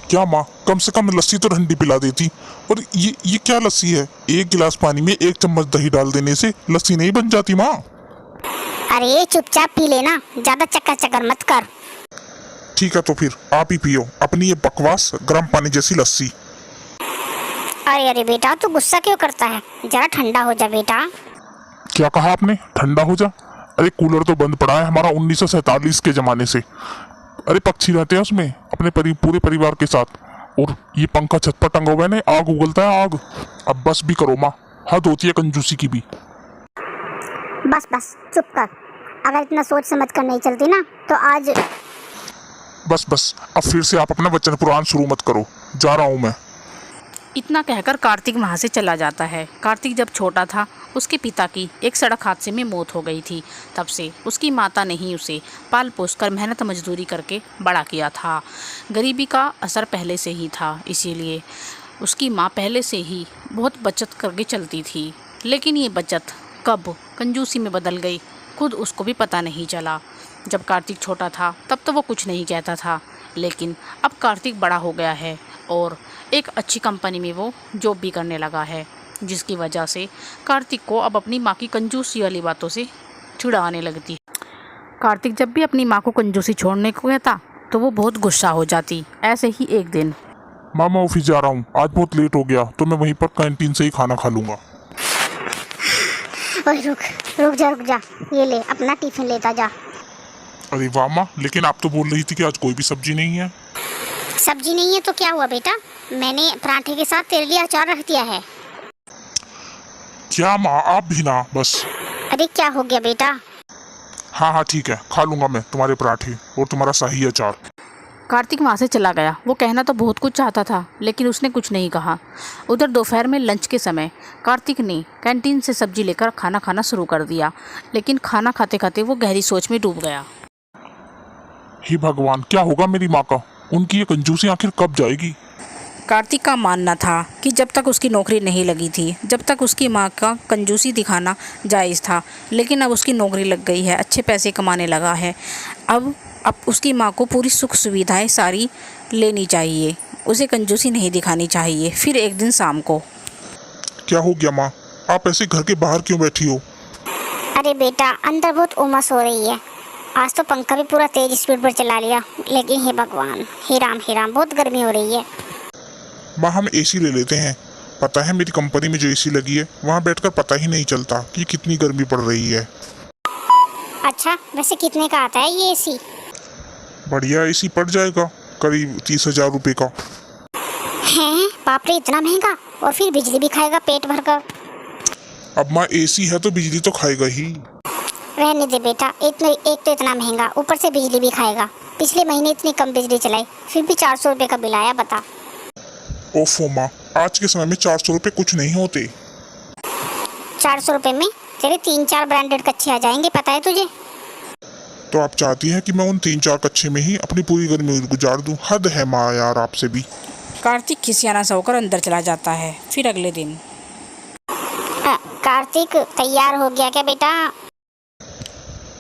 क्या माँ, कम से कम लस्सी तो ठंडी पिला देती। और ये क्या लस्सी है? एक गिलास पानी में 1 चम्मच दही डाल देने से लस्सी नहीं बन जाती माँ। अरे चुपचाप पी लेना, ज्यादा चक्कर चक्कर मत कर। ठीक है तो फिर आप ही पियो अपनी ये बकवास गर्म पानी जैसी लस्सी। अरे अरे बेटा, तू गुस्सा क्यों करता है? जरा ठंडा हो जा बेटा। क्या कहा आपने? ठंडा हो जा? अरे कूलर तो बंद पड़ा है हमारा 1947 के जमाने से। अरे पक्षी रहते हैं उसमें अपने पूरे परिवार के साथ। और ये पंखा छत पर टंगा हुआ है ना, आग उगलता है आग। अब बस भी करो माँ, हद होती है कंजूसी की भी। बस बस चुप कर। अगर इतना सोच समझ कर नहीं चलती ना तो आज। बस अब फिर से आप अपना वचन पुराण शुरू मत करो, जा रहा हूँ मैं। इतना कहकर कार्तिक वहाँ से चला जाता है। कार्तिक जब छोटा था उसके पिता की एक सड़क हादसे में मौत हो गई थी। तब से उसकी माता ने ही उसे पाल पोस कर मेहनत मजदूरी करके बड़ा किया था। गरीबी का असर पहले से ही था, इसीलिए उसकी माँ पहले से ही बहुत बचत करके चलती थी। लेकिन ये बचत कब कंजूसी में बदल गई खुद उसको भी पता नहीं चला। जब कार्तिक छोटा था तब तो वो कुछ नहीं कहता था, लेकिन अब कार्तिक बड़ा हो गया है और एक अच्छी कंपनी में वो जॉब भी करने लगा है, जिसकी वजह से कार्तिक को अब अपनी माँ की कंजूसी वाली बातों से चिढ़ आने लगती है। कार्तिक जब भी अपनी माँ को कंजूसी छोड़ने को कहता तो वो बहुत गुस्सा हो जाती। ऐसे ही एक दिन, माँ मैं ऑफिस जा रहा हूँ, आज बहुत लेट हो गया तो मैं वहीं पर कैंटीन से ही खाना खा लूँगा। ओए रुक जा, ये ले अपना टिफिन लेता जा। अरे वाह माँ, लेकिन आप तो बोल रही थी कि आज कोई भी सब्जी नहीं है। सब्जी नहीं है तो क्या हुआ बेटा, मैंने पराठे के साथ तेरे लिए अचार रख दिया है। क्या माँ, आप भी ना बस। अरे क्या हो गया बेटा? हाँ ठीक है, खा लूँगा मैं तुम्हारे पराठे और तुम्हारा शाही अचार। कार्तिक वहाँ से चला गया। वो कहना तो बहुत कुछ चाहता था, लेकिन उसने कुछ नहीं कहा। उधर दोपहर में लंच के समय कार्तिक ने कैंटीन से सब्जी लेकर खाना खाना शुरू कर दिया, लेकिन खाना खाते खाते वो गहरी सोच में डूब गया। हे भगवान, क्या होगा मेरी माँ का? उनकी ये कंजूसी आखिर कब जाएगी? कार्तिक का मानना था कि जब तक उसकी नौकरी नहीं लगी थी, जब तक उसकी माँ का कंजूसी दिखाना जायज़ था, लेकिन अब उसकी नौकरी लग गई है, अच्छे पैसे कमाने लगा है। अब उसकी माँ को पूरी सुख सुविधाएं सारी लेनी चाहिए, उसे कंजूसी नहीं दिखानी चाहिए। फिर एक दिन शाम को, क्या हो गया माँ, आप ऐसे घर के बाहर क्यों बैठी हो? अरे बेटा, अंदर बहुत उमस हो रही है। आज तो पंखा भी पूरा तेज स्पीड पर चला लिया, लेकिन हे भगवान, हे राम बहुत गर्मी हो रही है। माँ हम एसी ले लेते हैं। पता है मेरी कंपनी में जो एसी लगी है वहाँ बैठकर पता ही नहीं चलता कि कितनी गर्मी पड़ रही है। अच्छा, वैसे कितने का आता है ये एसी? बढ़िया एसी पड़ जाएगा करीब 30,000 रुपये का। हैं? बाप रे, इतना महंगा? और फिर बिजली भी खाएगा पेट भर कर। अब माँ एसी है तो बिजली तो खाएगा ही। रहने दे बेटा, एक तो इतना महंगा, ऊपर से बिजली भी खाएगा। पिछले महीने इतनी कम बिजली चलाई, फिर भी 400 रुपये का बिल आया, बता। ओफो माँ, आज के समय में 400 रुपये कुछ नहीं होते। 400 रुपये में तेरे 3-4 ब्रांडेड कच्छे आ जाएंगे, पता है तुझे? तो आप चाहती हैं कि मैं उन 3-4 कच्छे में ही अपनी पूरी गर्मी गुजार दूं? हद है माँ यार आपसे भी। कार्तिक खिसियाना सा होकर अंदर चला जाता है। फिर अगले दिन, कार्तिक तैयार हो गया क्या बेटा?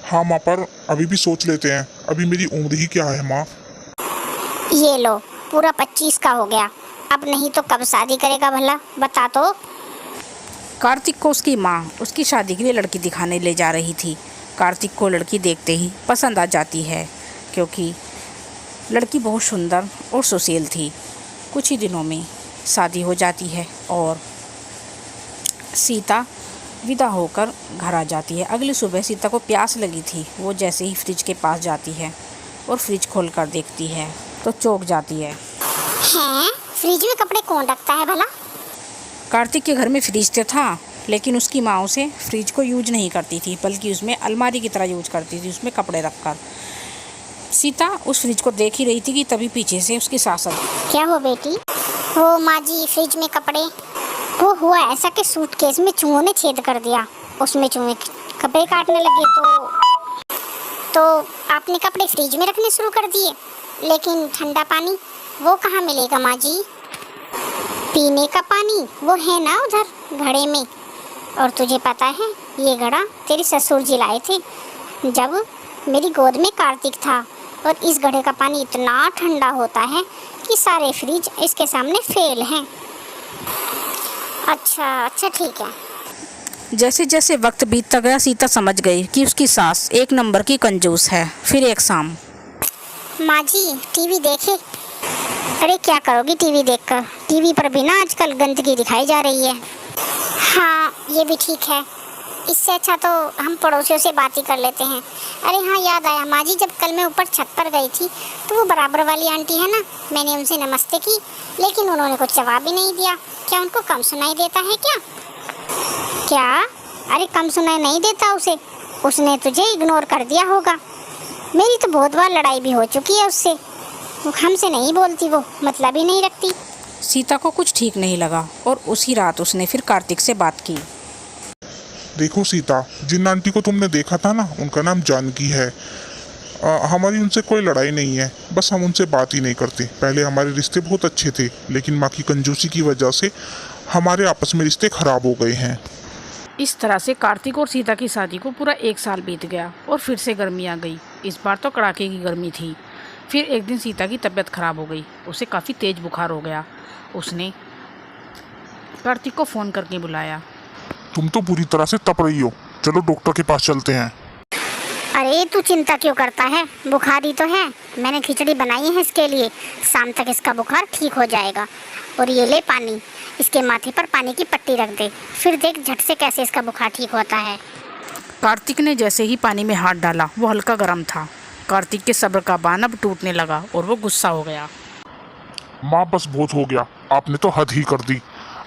हाँ माँ, पर अभी भी सोच लेते हैं, अभी मेरी उम्र ही क्या है माँ। ये लो, पूरा 25 का हो गया। अब नहीं तो कब शादी करेगा भला, बता तो। कार्तिक को उसकी माँ उसकी शादी के लिए लड़की दिखाने ले जा रही थी। कार्तिक को लड़की देखते ही पसंद आ जाती है, क्योंकि लड़की बहुत सुंदर और सुशील थी। कुछ ही दिनों में शादी हो जाती है और सीता विदा होकर घर आ जाती है। अगली सुबह सीता को प्यास लगी थी। वो जैसे ही फ्रिज के पास जाती है और फ्रिज खोलकर देखती है तो चौंक जाती है। हैं? फ्रिज में कपड़े कौन रखता है भला? कार्तिक के घर में फ्रिज तो था, लेकिन उसकी माँ उसे फ्रिज को यूज नहीं करती थी, बल्कि उसमें अलमारी की तरह यूज करती थी, उसमें कपड़े रखकर। सीता उस फ्रिज को देख ही रही थी कि तभी पीछे से उसकी सास आई। क्या हो बेटी? हो माँ जी, फ्रिज में कपड़े। वो हुआ ऐसा कि सूटकेस में चूहों ने छेद कर दिया, उसमें चूहे कपड़े काटने लगे तो आपने कपड़े फ्रिज में रखने शुरू कर दिए। लेकिन ठंडा पानी वो कहाँ मिलेगा माँ जी? पीने का पानी वो है ना उधर घड़े में। और तुझे पता है, ये घड़ा तेरे ससुर जी लाए थे जब मेरी गोद में कार्तिक था। और इस घड़े का पानी इतना ठंडा होता है कि सारे फ्रिज इसके सामने फेल हैं। अच्छा ठीक है। जैसे जैसे वक्त बीतता गया सीता समझ गई कि उसकी सास एक नंबर की कंजूस है। फिर एक शाम, माँ जी टीवी देखे? अरे क्या करोगी टीवी देखकर, टीवी पर भी ना आजकल गंदगी दिखाई जा रही है। हाँ ये भी ठीक है, इससे अच्छा तो हम पड़ोसियों से बात ही कर लेते हैं। अरे हाँ याद आया माँ जी, जब कल मैं ऊपर छत पर गई थी तो वो बराबर वाली आंटी है ना, मैंने उनसे नमस्ते की लेकिन उन्होंने कुछ जवाब ही नहीं दिया। क्या उनको कम सुनाई देता है क्या? क्या? अरे कम सुनाई नहीं देता उसे, उसने तुझे इग्नोर कर दिया होगा। मेरी तो बहुत बार लड़ाई भी हो चुकी है उससे, हमसे नहीं बोलती, वो मतलब ही नहीं रखती। सीता को कुछ ठीक नहीं लगा और उसी रात उसने फिर कार्तिक से बात की। देखो सीता, जिन आंटी को तुमने देखा था ना, उनका नाम जानकी है। हमारी उनसे कोई लड़ाई नहीं है, बस हम उनसे बात ही नहीं करते। पहले हमारे रिश्ते बहुत अच्छे थे, लेकिन माँ की कंजूसी की वजह से हमारे आपस में रिश्ते खराब हो गए हैं। इस तरह से कार्तिक और सीता की शादी को पूरा 1 साल बीत गया और फिर से गर्मी आ गई। इस बार तो कड़ाके की गर्मी थी। फिर एक दिन सीता की तबीयत खराब हो गई, उसे काफ़ी तेज बुखार हो गया। उसने कार्तिक को फ़ोन करके बुलाया। तुम तो पूरी तरह से तप रही हो, चलो डॉक्टर के पास चलते हैं। अरे तू चिंता क्यों करता है, बुखार ही तो है। मैंने खिचड़ी बनाई है इसके लिए, शाम तक इसका बुखार ठीक हो जाएगा। और ये ले पानी, इसके माथे पर पानी की पट्टी रख दे, फिर देख झट से कैसे इसका बुखार ठीक होता है। कार्तिक ने जैसे ही पानी में हाथ डाला वो हल्का गर्म था। कार्तिक के सब्र का बांध अब टूटने लगा और वो गुस्सा हो गया। माँ बस बहुत हो गया, आपने तो हद ही कर दी।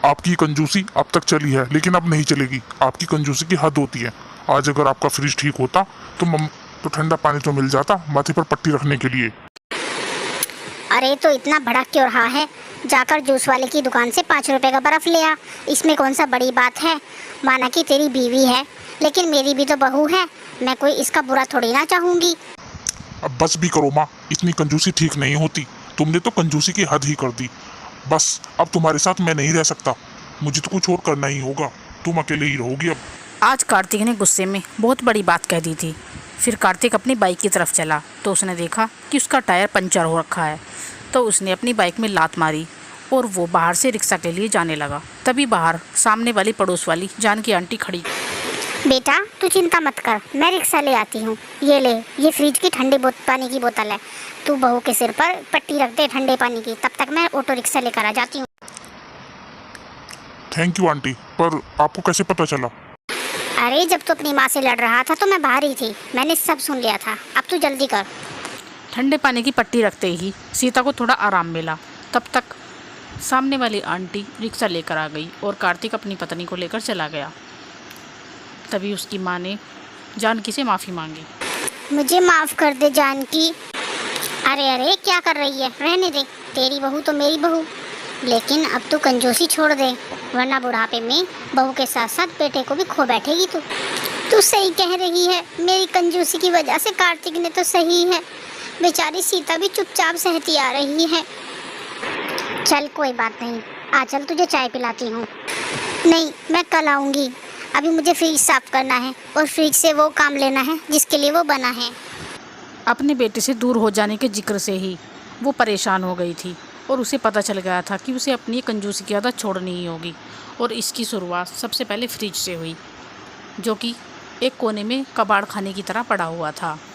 आपकी कंजूसी अब तक चली है लेकिन अब नहीं चलेगी। आपकी कंजूसी की हद होती है। आज अगर आपका फ्रिज ठीक होता तो ठंडा पानी तो मिल जाता माथे पर पट्टी रखने के लिए। अरे तो इतना भड़क क्यों रहा है, जाकर जूस वाले की दुकान से 5 रुपए का बर्फ ले आ। इसमें कौन सा बड़ी बात है, माना कि तेरी बीवी है लेकिन मेरी भी तो बहू है, मैं कोई इसका बुरा थोड़ी ना चाहूँगी। अब बस भी करो माँ, इतनी कंजूसी ठीक नहीं होती। तुमने तो कंजूसी की हद ही कर दी। बस अब तुम्हारे साथ मैं नहीं रह सकता, मुझे तो कुछ और करना ही होगा। तुम अकेले ही रहोगी अब। आज कार्तिक ने गुस्से में बहुत बड़ी बात कह दी थी। फिर कार्तिक अपनी बाइक की तरफ चला तो उसने देखा कि उसका टायर पंचर हो रखा है। तो उसने अपनी बाइक में लात मारी और वो बाहर से रिक्शा के लिए जाने लगा। तभी बाहर सामने वाली पड़ोस वाली जानकी आंटी खड़ी। बेटा तू चिंता मत कर, मैं रिक्शा ले आती हूँ। ये ले, ये फ्रिज की ठंडे पानी की बोतल है, तू बहू के सिर पर पट्टी रख दे ठंडे पानी की, तब तक मैं ऑटो रिक्शा लेकर आ जाती हूँ। थैंक यू आंटी, पर आपको कैसे पता चला? अरे जब तू अपनी माँ से लड़ रहा था तो मैं बाहर ही थी, मैंने सब सुन लिया था। अब तू जल्दी कर। ठंडे पानी की पट्टी रखते ही सीता को थोड़ा आराम मिला। तब तक सामने वाली आंटी रिक्शा लेकर आ गई और कार्तिक अपनी पत्नी को लेकर चला गया। तभी उसकी माँ ने जानकी से माफ़ी मांगी। मुझे माफ़ कर दे जानकी। अरे क्या कर रही है, रहने दे, तेरी बहू तो मेरी बहू। लेकिन अब तू कंजूसी छोड़ दे, वरना बुढ़ापे में बहू के साथ साथ बेटे को भी खो बैठेगी तू। तू सही कह रही है, मेरी कंजूसी की वजह से कार्तिक ने तो सही है, बेचारी सीता भी चुपचाप सहती आ रही है। चल कोई बात नहीं, आ चल तुझे चाय पिलाती हूँ। नहीं मैं कल आऊँगी, अभी मुझे फ्रिज साफ करना है और फ्रिज से वो काम लेना है जिसके लिए वो बना है। अपने बेटे से दूर हो जाने के जिक्र से ही वो परेशान हो गई थी और उसे पता चल गया था कि उसे अपनी कंजूसी की आदत छोड़नी ही होगी। और इसकी शुरुआत सबसे पहले फ्रिज से हुई, जो कि एक कोने में कबाड़ खाने की तरह पड़ा हुआ था।